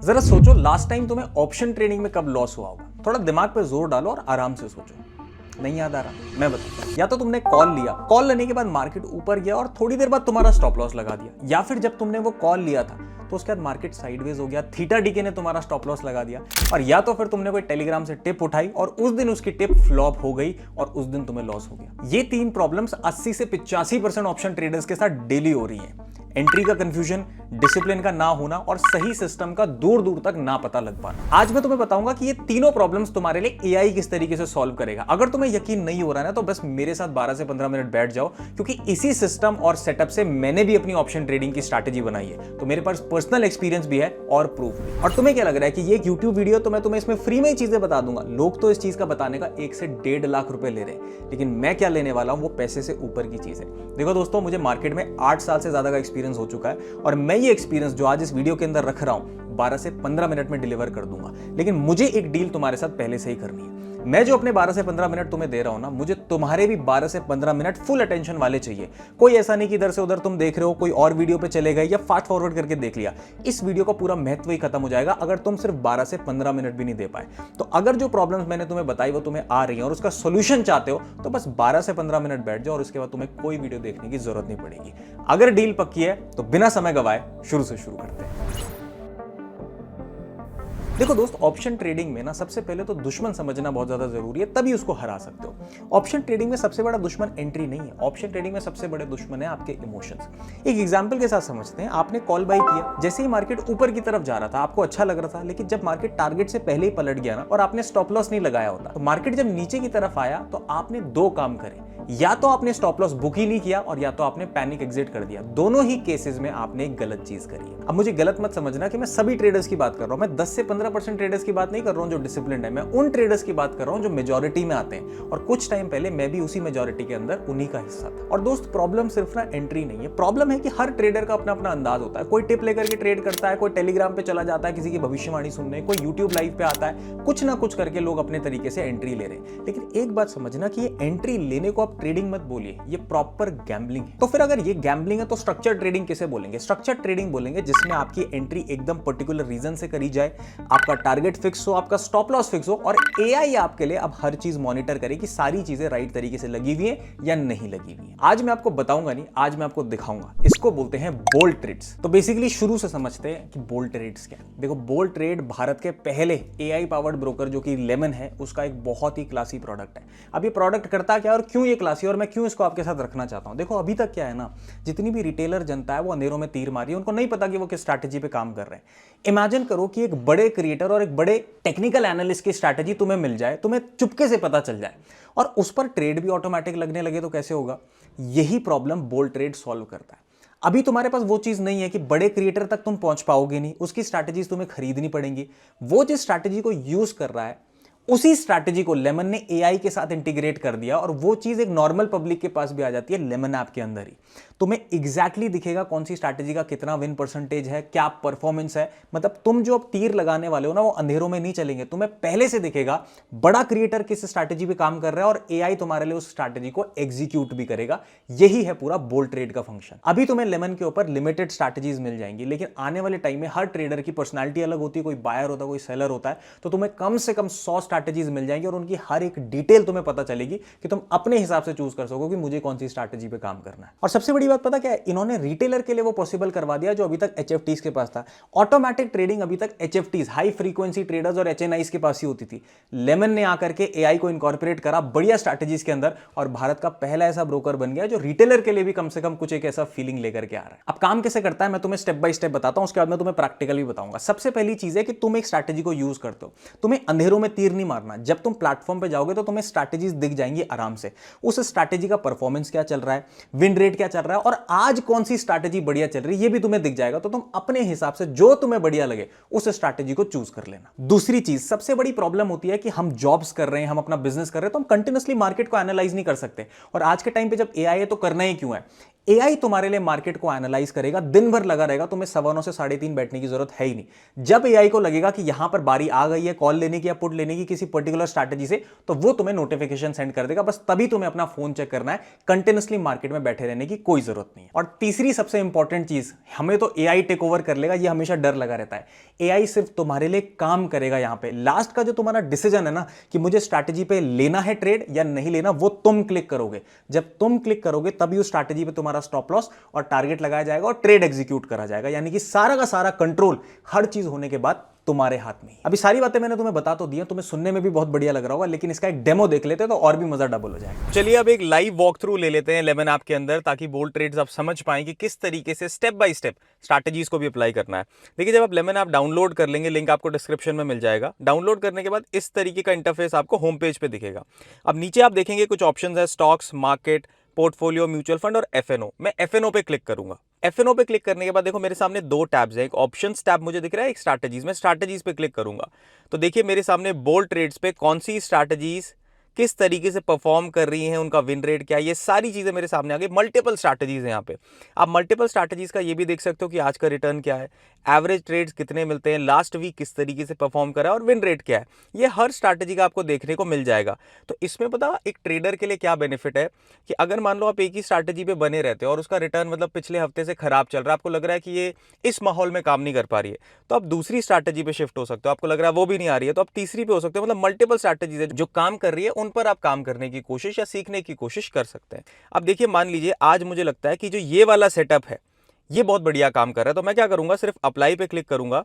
जरा सोचो last time तुम्हें ऑप्शन ट्रेडिंग में कब लॉस हुआ होगा। थोड़ा दिमाग पे जोर डालो और आराम से सोचो। नहीं याद आ रहा, मैं बताता हूं। या तो तुमने कॉल लिया, कॉल लेने के बाद मार्केट ऊपर गया और थोड़ी देर बाद तुम्हारा स्टॉप लॉस लगा दिया, या फिर जब तुमने वो कॉल लिया था तो उसके बाद मार्केट साइडवेज हो गया, थीटा डीके ने तुम्हारा स्टॉप लॉस लगा दिया, और या तो फिर तुमने कोई टेलीग्राम से टिप उठाई और उस दिन उसकी टिप फ्लॉप हो गई और उस दिन तुम्हें लॉस हो गया। ये तीन प्रॉब्लम्स 80 से 85% ऑप्शन ट्रेडर्स के साथ डेली हो रही हैं। एंट्री का कंफ्यूजन, डिसिप्लिन का ना होना और सही सिस्टम का दूर दूर तक ना पता लग पाना। आज मैं तुम्हें बताऊंगा कि ये तीनों प्रॉब्लम्स तुम्हारे लिए एआई किस तरीके से सॉल्व करेगा। अगर तुम्हें यकीन नहीं हो रहा है ना तो बस मेरे साथ 12 से 15 मिनट बैठ जाओ, क्योंकि इसी सिस्टम और सेटअप से मैंने भी अपनी ऑप्शन ट्रेडिंग की स्ट्रैटेजी बनाई है। तो मेरे पास पर्सनल एक्सपीरियंस भी है और प्रूफ भी। और तुम्हें क्या लग रहा है कि ये एक यूट्यूब वीडियो तो मैं तुम्हें इसमें फ्री में ही चीजें बता दूंगा। लोग तो इस चीज का बताने का 1 से 1.5 लाख रुपए ले रहे हैं, लेकिन मैं क्या लेने वाला हूं वो पैसे से ऊपर की चीज है। देखो दोस्तों, मुझे मार्केट में 8 साल से ज्यादा का एक्सपीरियंस हो चुका है और मैं ये एक्सपीरियंस जो आज इस वीडियो के अंदर रख रहा हूं 12 से 15 मिनट में डिलीवर कर दूंगा। लेकिन मुझे एक डील तुम्हारे साथ पहले से ही करनी है। मैं जो अपने 12 से 15 मिनट तुम्हें दे रहा हूं ना, मुझे तुम्हारे भी 12 से 15 मिनट फुल अटेंशन वाले चाहिए। कोई ऐसा नहीं कि इधर से उधर तुम देख रहे हो, कोई और वीडियो पे चले गए या फास्ट फॉरवर्ड करके देख लिया। इस वीडियो का पूरा महत्व ही खत्म हो जाएगा अगर तुम सिर्फ 12 से 15 मिनट भी नहीं दे पाए। तो अगर जो प्रॉब्लम्स मैंने तुम्हें बताई वो तुम्हें आ रही है और उसका सोल्यूशन चाहते हो तो बस 12 से 15 मिनट बैठ जाओ और उसके बाद तुम्हें कोई वीडियो देखने की जरूरत नहीं पड़ेगी। अगर डील पक्की है तो बिना समय गवाए शुरू से शुरू करते हैं। देखो दोस्त, ऑप्शन ट्रेडिंग में ना सबसे पहले तो दुश्मन समझना बहुत ज्यादा जरूरी है, तभी उसको हरा सकते हो। ऑप्शन ट्रेडिंग में सबसे बड़ा दुश्मन एंट्री नहीं है। ऑप्शन ट्रेडिंग में सबसे बड़े दुश्मन है आपके इमोशंस। एक एग्जांपल के साथ समझते हैं। आपने कॉल बाय किया, जैसे ही मार्केट ऊपर की तरफ जा रहा था आपको अच्छा लग रहा था, लेकिन जब मार्केट टारगेट से पहले ही पलट गया ना और आपने स्टॉप लॉस नहीं लगाया होता, तो मार्केट जब नीचे की तरफ आया तो आपने 2 काम करे। या तो आपने स्टॉप लॉस बुक ही नहीं किया और या तो आपने पैनिक एग्जिट कर दिया। दोनों ही केसेस में आपने एक गलत चीज करी है। अब मुझे गलत मत समझना कि मैं सभी ट्रेडर्स की बात कर रहा हूं। मैं 10 से 15% ट्रेडर्स की बात नहीं कर रहा हूं जो डिसिप्लिन्ड है। मैं उन ट्रेडर्स की बात कर रहा हूं जो मेजॉरिटी में आते हैं, और कुछ टाइम पहले मैं भी उसी मेजॉरिटी के अंदर उन्हीं का हिस्सा था। और दोस्त, प्रॉब्लम सिर्फ ना एंट्री नहीं है, प्रॉब्लम है कि हर ट्रेडर का अपना अपना अंदाज होता है। कोई टिप लेकर के ट्रेड करता है, कोई टेलीग्राम पे चला जाता है किसी की भविष्यवाणी सुनने, कोई यूट्यूब लाइव पे आता है। कुछ ना कुछ करके लोग अपने तरीके से एंट्री ले रहे हैं। लेकिन एक बात समझना कि ये एंट्री लेने को आप ट्रेडिंग मत बोलिए, ये प्रॉपर गैम्बलिंग है। तो फिर अगर ये गैम्बलिंग है तो स्ट्रक्चर ट्रेडिंग किसे बोलेंगे? स्ट्रक्चर ट्रेडिंग बोलेंगे जिसमें आपकी एंट्री एकदम पर्टिकुलर रीजन से करी जाए, आपका टारगेट फिक्स हो, आपका स्टॉप लॉस फिक्स हो, और एआई आपके लिए अब हर चीज मॉनिटर करे कि सारी चीजें राइट तरीके से लगी हुई है या नहीं लगी हुई है। आज मैं आपको बताऊंगा नहीं, आज मैं आपको दिखाऊंगा। इसको बोलते हैं बोल्ड ट्रेड्स। तो बेसिकली शुरू से समझते हैं कि बोल्ड ट्रेड्स क्या है। देखो, बोल्ड ट्रेड भारत के पहले एआई पावर्ड ब्रोकर जो कि लेमन है, उसका एक बहुत ही क्लासी प्रोडक्ट है। अब ये प्रोडक्ट करता क्या और क्यों ये क्लासी, और मैं क्यों इसको आपके साथ रखना चाहता हूं। देखो, अभी तक क्या है ना, जितनी भी रिटेलर जनता है वो अंधेरों में तीर मारी है। उनको नहीं पता कि वो किस स्ट्रैटेजी पे काम कर रहे हैं। इमेजिन करो कि एक बड़े क्रिएटर और एक बड़े टेक्निकल एनालिस्ट की स्ट्रैटेजी तुम्हें मिल जाए, तुम्हें चुपके से पता चल जाए और उस पर ट्रेड भी ऑटोमेटिक लगने लगे तो कैसे होगा? यही प्रॉब्लम बोल्ड ट्रेड सॉल्व करता है। अभी तुम्हारे पास वो चीज नहीं है कि बड़े क्रिएटर तक तुम पहुंच पाओगे नहीं, उसकी स्ट्रैटेजीज तुम्हें खरीदनी पड़ेंगी। वो जिस स्ट्रैटेजी को यूज कर रहा है उसी स्ट्रैटेजी को लेमन ने एआई के साथ इंटीग्रेट कर दिया और वो चीज एक नॉर्मल पब्लिक के पास भी आ जाती है लेमन ऐप के अंदर ही। तुम्हें एग्जैक्टली दिखेगा कौन सी स्ट्रैटेजी का कितना विन परसेंटेज है, क्या परफॉर्मेंस है। मतलब तुम जो अब तीर लगाने वाले हो ना, वो अंधेरों में नहीं चलेंगे, तुम्हें पहले से दिखेगा बड़ा क्रिएटर किस स्ट्रैटेजी पे काम कर रहा है और एआई तुम्हारे लिए उस स्ट्रैटेजी को एग्जीक्यूट भी करेगा। यही है पूरा बोल्ड ट्रेड का फंक्शन। अभी तुम्हें लेमन के ऊपर लिमिटेड स्ट्रैटेजीज मिल जाएंगी, लेकिन आने वाले टाइम में हर ट्रेडर की पर्सनैलिटी अलग होती है। कोई बायर होता है, कोई सेलर होता है, तो तुम्हें कम से कम 100 स्ट्रैटेजीज मिल जाएंगी और उनकी हर एक डिटेल तुम्हें पता चलेगी कि तुम अपने हिसाब से चूज कर सको कि मुझे कौन सी स्ट्रैटेजी पे काम करना है। और सबसे बड़ी बात पता क्या है, इन्होंने रिटेलर के लिए वो पॉसिबल करवा दिया जो अभी तक एचएफटीज के पास था। ऑटोमेटिक ट्रेडिंग अभी तक एचएफटीज, हाई फ्रीक्वेंसी ट्रेडर्स और एचएनआईज के पास ही होती थी। लेमन ने आकर के एआई को इनकॉर्पोरेट करा बढ़िया स्ट्रैटेजीज के अंदर और भारत का पहला ऐसा ब्रोकर बन गया जो रिटेलर के लिए भी कम से कम कुछ एक ऐसा फीलिंग लेकर के आ रहा है। अब काम कैसे करता है मैं तुम्हें स्टेप बाय स्टेप बताता हूं, उसके बाद मैं तुम्हें प्रैक्टिकली बताऊंगा। सबसे पहली चीज है कि तुम एक स्ट्रैटेजी को यूज करते हो, तुम्हें अंधेरों में तीर नहीं मारना। जब तुम प्लेटफॉर्म पे जाओगे तो तुम्हें स्ट्रैटेजीज दिख जाएंगी आराम से। उस स्ट्रैटेजी का परफॉर्मेंस क्या चल रहा है, विन रेट क्या चल रहा है और आज कौन सी स्ट्रैटेजी बढ़िया चल रही है, ये भी तुम्हें दिख जाएगा। तो तुम अपने हिसाब से जो तुम्हें बढ़िया लगे उस स्ट्रैटेजी को चूज कर लेना। दूसरी चीज, सबसे बड़ी प्रॉब्लम होती है कि हम जॉब्स कर रहे हैं, हम अपना बिजनेस कर रहे हैं, तो हम कंटिन्यूअसली मार्केट को एनालाइज नहीं कर सकते। और आज के टाइम पे जब एआई है तो करना ही क्यों है? एआई तुम्हारे लिए मार्केट को एनालाइज करेगा, दिन भर लगा रहेगा, तुम्हें 9:15 से 3:30 बैठने की जरूरत है ही नहीं। जब एआई को लगेगा कि यहां पर बारी आ गई है कॉल लेने की या पुट लेने की किसी पर्टिकुलर स्ट्रैटेजी से, तो वो तुम्हें नोटिफिकेशन सेंड कर देगा। बस तभी तुम्हें अपना फोन चेक करना है, कंटिन्यूअसली मार्केट में बैठे रहने की कोई जरूरत नहीं है। और तीसरी सबसे इंपॉर्टेंट चीज, हमें तो एआई टेक ओवर कर लेगा, ये हमेशा डर लगा रहता है। एआई सिर्फ तुम्हारे लिए काम करेगा। यहां पे लास्ट का जो तुम्हारा डिसीजन है ना कि मुझे स्ट्रैटेजी पे लेना है ट्रेड या नहीं लेना, वो तुम क्लिक करोगे। जब तुम क्लिक करोगे तभी उस स्ट्रैटेजी पे तुम्हारा स्टॉप लॉस और टारगेट लगाया जाएगा और ट्रेड एग्जीक्यूट करा जाएगा। यानी कि सारा का सारा कंट्रोल हर चीज होने के बाद तुम्हारे हाथ में ही। अभी सारी बातें मैंने तुम्हें बता तो दी हैं, तुम्हें सुनने में भी बहुत बढ़िया लग रहा होगा, लेकिन इसका एक डेमो देख लेते हैं तो और भी मजा डबल हो जाएगा। चलिए अब एक लाइव वॉक थ्रू ले लेते हैं लेमन ऐप के अंदर, ताकि बोल्ड ट्रेड्स आप समझ पाएं कि किस तरीके से स्टेप बाय स्टेप स्ट्रैटेजीज को भी अप्लाई करना है। देखिए, जब आप लेमन ऐप डाउनलोड कर लेंगे, लिंक आपको डिस्क्रिप्शन में मिल जाएगा। डाउनलोड करने के बाद इस तरीके का इंटरफेस आपको होम पेज पे दिखेगा। अब नीचे आप देखेंगे कुछ ऑप्शंस है, stocks, market, portfolio, mutual fund और एफएनओ। मैं एफएनओ पे क्लिक करूंगा। एफएनओ पे क्लिक करने के बाद देखो मेरे सामने दो टैब्स हैं, एक ऑप्शंस टैब मुझे दिख रहा है, एक स्ट्रैटेजीज। मैं स्ट्रैटेजीज पे क्लिक करूंगा तो देखिए मेरे सामने बोल्ड ट्रेड्स पे कौन सी स्ट्रैटेजीज किस तरीके से परफॉर्म कर रही हैं, उनका विन रेट क्या है, ये सारी चीजें मेरे सामने आ गई। मल्टीपल स्ट्रैटेजीज हैं यहाँ पे। आप मल्टीपल स्ट्रैटेजीज का ये भी देख सकते हो कि आज का रिटर्न क्या है, एवरेज ट्रेड्स कितने मिलते हैं, लास्ट वीक किस तरीके से परफॉर्म करा और विन रेट क्या है। ये हर स्ट्रैटेजी का आपको देखने को मिल जाएगा। तो इसमें पता एक ट्रेडर के लिए क्या बेनिफिट है कि अगर मान लो आप एक ही स्ट्रैटेजी पे बने रहते हो और उसका रिटर्न मतलब पिछले हफ्ते से खराब चल रहा है, आपको लग रहा है कि ये इस माहौल में काम नहीं कर पा रही है, तो आप दूसरी स्ट्रैटेजी पे शिफ्ट हो सकते हो। आपको लग रहा है वो भी नहीं आ रही है तो आप तीसरी पे हो सकते हो। मतलब मल्टीपल स्ट्रैटेजीज है जो काम कर रही है, उन पर आप काम करने की कोशिश या सीखने की कोशिश कर सकते हैं। अब देखिए, मान लीजिए आज मुझे लगता है कि जो ये वाला सेटअप है ये बहुत बढ़िया काम कर रहा है, तो मैं क्या करूंगा, सिर्फ अप्लाई पे क्लिक करूंगा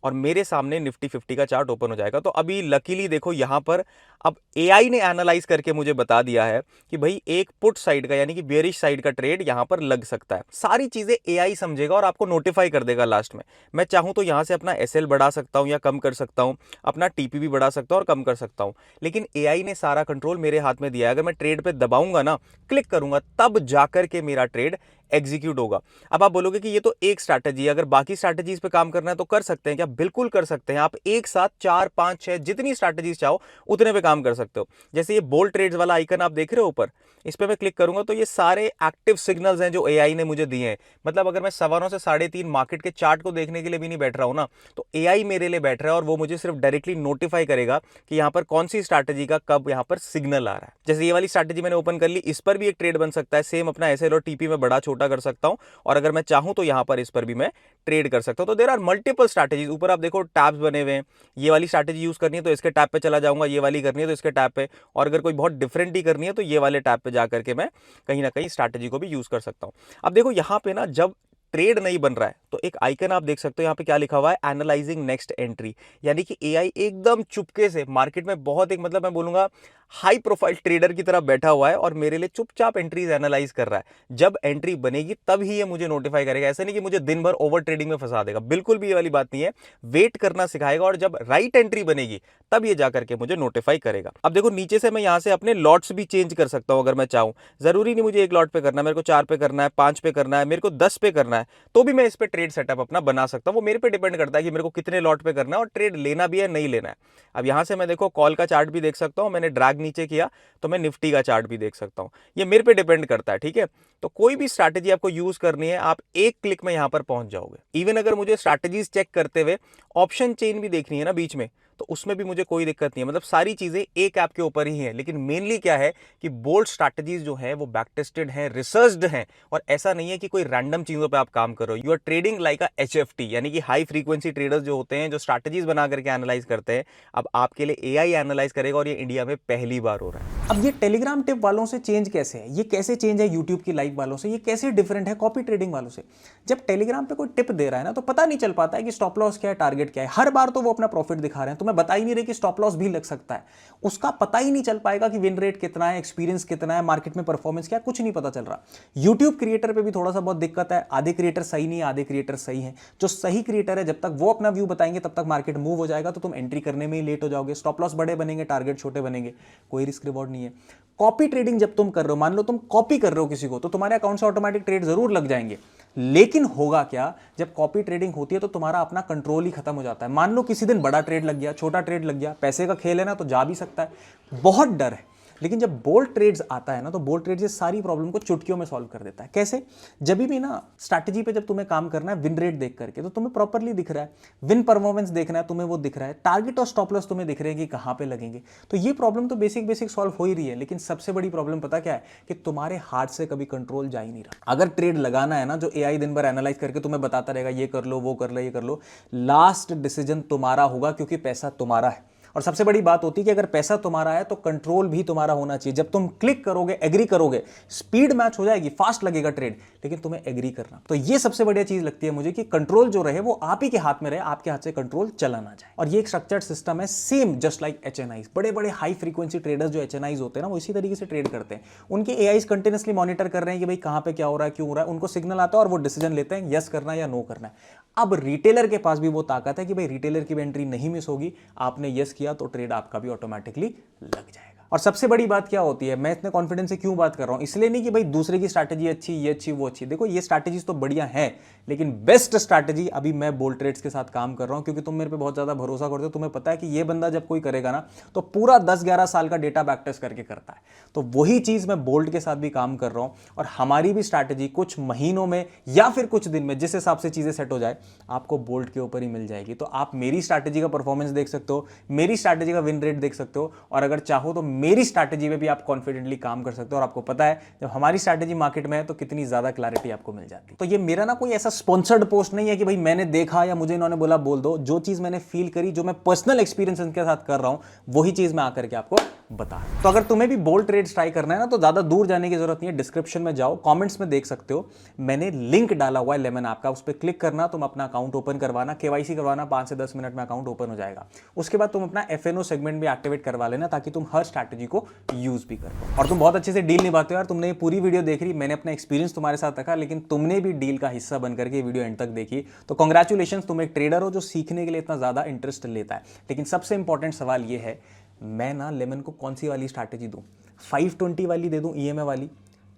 और मेरे सामने निफ्टी 50 का चार्ट ओपन हो जाएगा। तो अभी लकीली देखो यहां पर अब एआई ने एनालाइज करके मुझे बता दिया है कि भाई एक पुट साइड का यानी कि बेयरिश साइड का ट्रेड यहां पर लग सकता है। सारी चीजें एआई समझेगा और आपको नोटिफाई कर देगा लास्ट में। मैं चाहूं तो यहां से अपना एसएल बढ़ा सकता हूं या कम कर सकता हूं, अपना टीपी भी बढ़ा सकता हूं और कम कर सकता हूं, लेकिन एआई ने सारा कंट्रोल मेरे हाथ में दिया है। अगर मैं ट्रेड पे दबाऊंगा ना, क्लिक करूंगा, तब जाकर के मेरा ट्रेड एग्जीक्यूट होगा। अब आप बोलोगे कि ये तो एक स्ट्रैटेजी है, अगर बाकी स्ट्रैटेजीज पे काम करना है तो कर सकते हैं क्या? बिल्कुल कर सकते हैं। आप एक साथ 4, 5, 6 जितनी स्ट्रैटेजीज चाहो उतने पे काम कर सकते हो। जैसे ये बोल्ड ट्रेड्स वाला आइकन आप देख रहे हो ऊपर, इस पे मैं क्लिक करूंगा तो ये सारे एक्टिव सिग्नल्स हैं जो एआई ने मुझे दिए हैं। मतलब अगर मैं 9:15 से 3:30 मार्केट के चार्ट को देखने के लिए भी नहीं बैठ रहा हूं ना, तो एआई मेरे लिए बैठ रहा है और वो मुझे सिर्फ डायरेक्टली नोटिफाई करेगा कि यहां पर कौन सी स्ट्रैटेजी का कब यहां पर सिग्नल आ रहा है। जैसे ये वाली स्ट्रैटेजी मैंने ओपन कर ली, इस पर भी एक ट्रेड बन सकता है। सेम अपना एसएल और टीपी में बड़ा छोटा कर सकता हूं और अगर मैं चाहूं तो यहां पर इस पर भी मैं ट्रेड कर सकता हूं। तो देयर आर मल्टीपल स्ट्रैटेजीज। ऊपर आप देखो टैब्स बने हुए हैं, ये वाली स्ट्रैटेजी यूज करनी है तो इसके टैब पे चला जाऊंगा, ये वाली करनी है तो इसके टैब पे, और अगर कोई बहुत डिफरेंट ही करनी है तो ये वाले टैब पे जाकर के मैं कहीं ना कहीं स्ट्रैटेजी को भी यूज कर सकता हूं। अब देखो यहां पे ना जब ट्रेड नहीं बन रहा है तो एक आइकन आप देख सकते हो, यहाँ पे क्या लिखा हुआ है, एनालाइजिंग नेक्स्ट एंट्री। यानी कि एआई एकदम चुपके से मार्केट में बहुत एक मतलब मैं बोलूंगा हाई प्रोफाइल ट्रेडर की तरह बैठा हुआ है और मेरे लिए चुपचाप एंट्रीज एनालाइज कर रहा है। जब एंट्री बनेगी तब ही ये मुझे नोटिफाई करेगा। ऐसा नहीं कि मुझे दिन भर ओवर ट्रेडिंग में फंसा देगा, बिल्कुल भी ये वाली बात नहीं है। वेट करना सिखाएगा और जब राइट एंट्री बनेगी तब ये जाकर के मुझे नोटिफाई करेगा। अब देखो नीचे से मैं यहाँ से अपने लॉट्स भी चेंज कर सकता हूँ अगर मैं चाहूँ। जरूरी नहीं मुझे 1 लॉट पे करना है, मेरे को 4 पे करना है, 5 पे करना है, मेरे को 10 पे करना है, तो भी मैं इस पे ट्रेड सेटअप अपना बना सकता हूँ। वो मेरे पे डिपेंड करता है कि मेरे को कितने लॉट पे करना है और ट्रेड लेना भी है नहीं लेना है। अब यहां से मैं देखो कॉल का चार्ट भी देख सकता हूं, मैंने ड्रैग नीचे किया तो मैं निफ्टी का चार्ट भी देख सकता हूं। ये मेरे पे डिपेंड करता है, ठीक है। तो कोई भी स्ट्रैटेजी आपको यूज करनी है, आप एक क्लिक में यहां पर पहुंच जाओगे। इवन अगर मुझे स्ट्रैटेजीज चेक करते हुए ऑप्शन चेन भी देखनी है ना बीच में, तो उसमें भी मुझे कोई दिक्कत नहीं है। मतलब सारी चीजें एक ऐप के ऊपर ही हैं। लेकिन मेनली क्या है कि बोल्ड स्ट्रैटेजीज जो है वो बैक टेस्टेड है, रिसर्च्ड है, और ऐसा नहीं है कि कोई रैंडम चीजों पे आप काम कर रहे हो। You are trading like a HFT, यानी कि हाई फ्रीक्वेंसी ट्रेडर्स जो होते हैं, जो स्ट्रैटेजीज बना करके एनालाइज करते हैं, अब आपके लिए एआई एनालाइज करेगा और ये इंडिया में पहली बार हो रहा है। अब ये टेलीग्राम टिप वालों से चेंज कैसे है, ये कैसे चेंज है यूट्यूब की लाइव वालों से, ये कैसे डिफरेंट है कॉपी ट्रेडिंग वालों से। जब टेलीग्राम पे कोई टिप दे रहा है ना, तो पता नहीं चल पाता है कि स्टॉप लॉस क्या है, टारगेट क्या है। हर बार तो वो अपना प्रॉफिट दिखा रहे हैं, तो मैं बता ही नहीं रही कि स्टॉप लॉस भी लग सकता है। उसका पता ही नहीं चल पाएगा कि विन रेट कितना है, एक्सपीरियंस कितना है, मार्केट में परफॉर्मेंस क्या है, कुछ नहीं पता चल रहा। यूट्यूब क्रिएटर पे भी थोड़ा सा बहुत दिक्कत है, आधे क्रिएटर सही नहीं है, आधे क्रिएटर सही है। जो सही क्रिएटर है जब तक वो अपना व्यू बताएंगे तब तक मार्केट मूव हो जाएगा, तो तुम एंट्री करने में ही लेट हो जाओगे। स्टॉप लॉस बड़े बनेंगे, टारगेट छोटे बनेंगे, कोई रिस्क रिवॉर्ड नहीं है। कॉपी ट्रेडिंग जब तुम कर रहे हो, मान लो तुम कॉपी कर रहे हो किसी को, तो तुम्हारे अकाउंट से ऑटोमेटिक ट्रेड जरूर लग जाएंगे। लेकिन होगा क्या, जब कॉपी ट्रेडिंग होती है तो तुम्हारा अपना कंट्रोल ही खत्म हो जाता है। मान लो किसी दिन बड़ा ट्रेड लग गया, छोटा ट्रेड लग गया, पैसे का खेल है ना, तो जा भी सकता है। बहुत डर है। लेकिन जब बोल्ड ट्रेड्स आता है ना, तो बोल्ड ट्रेड्स ये सारी प्रॉब्लम को चुटकियों में सॉल्व कर देता है। कैसे? जब भी ना स्ट्रैटेजी पे जब तुम्हें काम करना है विन रेट देख करके, तो तुम्हें प्रॉपर्ली दिख रहा है, विन परफॉर्मेंस देखना है तुम्हें, वो दिख रहा है, टारगेट और स्टॉप लॉस तुम्हें दिख रहे हैं कि कहां पे लगेंगे। तो ये प्रॉब्लम तो बेसिक सॉल्व हो ही रही है, लेकिन सबसे बड़ी प्रॉब्लम पता क्या है कि तुम्हारे हाथ से कभी कंट्रोल जा ही नहीं रहा। अगर ट्रेड लगाना है ना, जो एआई दिन भर एनालाइज करके तुम्हें बताता रहेगा ये कर लो, वो कर लो, ये कर लो, लास्ट डिसीजन तुम्हारा होगा, क्योंकि पैसा तुम्हारा है। और सबसे बड़ी बात होती है कि अगर पैसा तुम्हारा है तो कंट्रोल भी तुम्हारा होना चाहिए। जब तुम क्लिक करोगे, एग्री करोगे, स्पीड मैच हो जाएगी, फास्ट लगेगा ट्रेड, लेकिन तुम्हें एग्री करना। तो ये सबसे बढ़िया चीज लगती है मुझे कि कंट्रोल जो रहे वो आप ही के हाथ में रहे, आपके हाथ से कंट्रोल चला ना जाए। और ये एक स्ट्रक्चर्ड सिस्टम है, सेम जस्ट लाइक एचएनआईज। बड़े बड़े हाई फ्रीक्वेंसी ट्रेडर्स जो एचएनआईज होते हैं ना, वो इसी तरीके से ट्रेड करते हैं। उनके एआईज कंटिन्यूअसली मॉनिटर कर रहे हैं कि भाई कहां पे क्या हो रहा है, क्यों हो रहा है, उनको सिग्नल आता है और वो डिसीजन लेते हैं यस करना या नो करना है। अब रिटेलर के पास भी वो ताकत है कि भाई रिटेलर की भी एंट्री नहीं मिस होगी, आपने यस किया तो ट्रेड आपका भी ऑटोमेटिकली लग जाएगा। और सबसे बड़ी बात क्या होती है, मैं इतने कॉन्फिडेंस से क्यों बात कर रहा हूं, इसलिए नहीं कि भाई दूसरे की स्ट्रैटेजी अच्छी, ये अच्छी, वो अच्छी। देखो ये स्ट्रैटेजीज तो बढ़िया है, लेकिन बेस्ट स्ट्रैटेजी अभी मैं बोल्ड ट्रेड्स के साथ काम कर रहा हूं, क्योंकि तुम मेरे पे बहुत ज्यादा भरोसा करते हो। तुम्हें पता है कि ये बंदा जब कोई करेगा ना, तो पूरा 10-11 साल का डेटा बैक टेस्ट करके करता है। तो वही चीज मैं बोल्ड के साथ भी काम कर रहा हूं, और हमारी भी स्ट्रैटेजी कुछ महीनों में या फिर कुछ दिन में, जिस हिसाब से चीजें सेट हो जाए, आपको बोल्ड के ऊपर ही मिल जाएगी। तो आप मेरी स्ट्रैटेजी का परफॉर्मेंस देख सकते हो, मेरी स्ट्रैटेजी का विन रेट देख सकते हो, और अगर चाहो तो मेरी स्ट्रैटेजी में भी आप कॉन्फिडेंटली काम कर सकते हो। और आपको पता है जब हमारी स्ट्रैटेजी मार्केट में है तो कितनी ज्यादा क्लैरिटी आपको मिल जाती है। तो ये मेरा ना कोई ऐसा स्पॉन्सर्ड पोस्ट नहीं है कि भाई मैंने देखा या मुझे इन्होंने बोला बोल दो। जो चीज मैंने फील करी, जो मैं पर्सनल एक्सपीरियंस इनके साथ कर रहा हूं, वही चीज मैं आकर के आपको बता। तो अगर तुम्हें भी बोल्ड ट्रेड्स ट्राई करना है ना, तो ज्यादा दूर जाने की जरूरत नहीं है। डिस्क्रिप्शन में जाओ, कमेंट्स में देख सकते हो, मैंने लिंक डाला हुआ है लेमन ऐप का, उस पर क्लिक करना, तुम अपना अकाउंट ओपन करवाना, केवाईसी करवाना, 5 से 10 मिनट में अकाउंट ओपन हो जाएगा। उसके बाद तुम अपना एफएनओ सेगमेंट भी एक्टिवेट करवा लेना, ताकि तुम हर स्ट्रैटेजी को यूज भी कर पाओ। और तुम बहुत अच्छे से डील निभाते हो यार, तुमने ये पूरी वीडियो देख रही, मैंने अपना एक्सपीरियंस तुम्हारे साथ रखा, लेकिन तुमने भी डील का हिस्सा बनकर के वीडियो एंड तक देखी। तो कांग्रेचुलेशन, तुम एक ट्रेडर हो जो सीखने के लिए इतना ज्यादा इंटरेस्ट लेता है। लेकिन सबसे इंपॉर्टेंट सवाल ये है, मैं ना लेमन को कौन सी वाली स्ट्रैटेजी दूं? 520 वाली दे दूं, ईएमए वाली,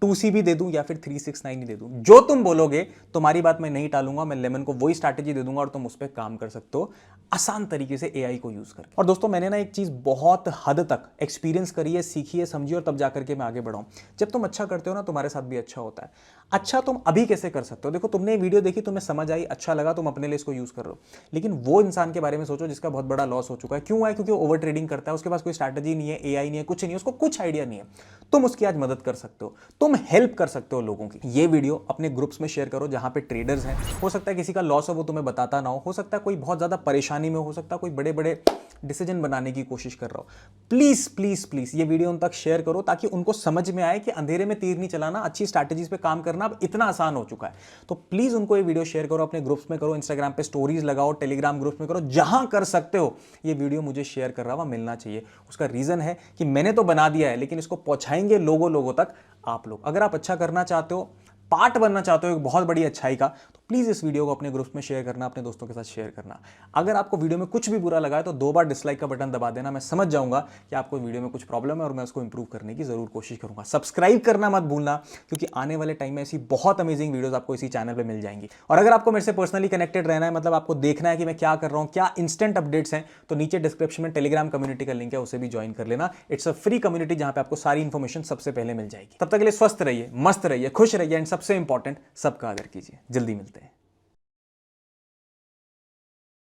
2C भी दे दूं, या फिर 369 ही दे दूं? जो तुम बोलोगे, तुम्हारी बात मैं नहीं टालूंगा। मैं लेमन को वही स्ट्रैटेजी दे दूंगा और तुम उस पर काम कर सकते हो आसान तरीके से एआई को यूज करके। और दोस्तों, मैंने ना एक चीज बहुत हद तक एक्सपीरियंस करी है, सीखी है, समझी, और तब जाकर के मैं आगे बढ़ाऊं। जब तुम अच्छा करते हो ना, तुम्हारे साथ भी अच्छा होता है। अच्छा तुम अभी कैसे कर सकते हो? देखो, तुमने वीडियो देखी, तुम्हें समझ आई, अच्छा लगा, तुम अपने लिए इसको यूज कर रहे हो। लेकिन वो इंसान के बारे में सोचो जिसका बहुत बड़ा लॉस हो चुका है। क्यों है? क्योंकि वो ओवर ट्रेडिंग करता है, उसके पास कोई स्ट्रैटेजी नहीं है, एआई नहीं है, कुछ नहीं है, उसको कुछ आइडिया नहीं है। तुम उसकी आज मदद कर सकते हो, तुम हेल्प कर सकते हो लोगों की। ये वीडियो अपने ग्रुप्स में शेयर करो जहां पे ट्रेडर्स हैं। हो सकता है किसी का लॉस हो, वो तुम्हें बताता ना हो सकता है कोई बहुत ज्यादा परेशानी में, हो सकता है कोई बड़े बड़े डिसीजन बनाने की कोशिश कर रहा हो। प्लीज प्लीज प्लीज ये वीडियो उन तक शेयर करो, ताकि उनको समझ में आए कि अंधेरे में तीर नहीं चलाना, अच्छी स्ट्रैटेजीज पे काम करना अब इतना आसान हो चुका है। तो प्लीज उनको ये वीडियो शेयर करो, अपने ग्रुप्स में करो, इंस्टाग्राम पे स्टोरीज लगाओ, टेलीग्राम ग्रुप्स में करो, जहां कर सकते हो। ये वीडियो मुझे शेयर कर रहा हुआ मिलना चाहिए। उसका रीजन है कि मैंने तो बना दिया है, लेकिन इसको पहुंचाएंगे लोगों तक आप लोग। अगर आप अच्छा करना चाहते हो, पार्ट बनना चाहते हो एक बहुत बड़ी अच्छाई का, तो प्लीज इस वीडियो को अपने ग्रुप्स में शेयर करना, अपने दोस्तों के साथ शेयर करना। अगर आपको वीडियो में कुछ भी बुरा लगा है तो 2 बार डिसलाइक का बटन दबा देना। मैं समझ जाऊंगा कि आपको वीडियो में कुछ प्रॉब्लम है और मैं उसको इंप्रूव करने की जरूर कोशिश करूंगा। सब्सक्राइब करना मत भूलना, क्योंकि आने वाले टाइम में ऐसी बहुत अमेजिंग वीडियोस आपको इसी चैनल पर मिल जाएंगी। और अगर आपको मेरे से पर्सनली कनेक्टेड रहना है, मतलब आपको देखना है कि मैं क्या कर रहा हूं, क्या इंस्टेंट अपडेट्स हैं, तो नीचे डिस्क्रिप्शन में टेलीग्राम कम्युनिटी का लिंक है, उसे भी ज्वाइन कर लेना। इट्स अ फ्री कम्युनिटी जहां पे आपको सारी इंफॉर्मेशन सबसे पहले मिल जाएगी। तब तक के लिए स्वस्थ रहिए, मस्त रहिए, खुश रहिए, एंड सबसे इंपॉर्टेंट, सबका आदर कीजिए। जल्दी मिलते हैं।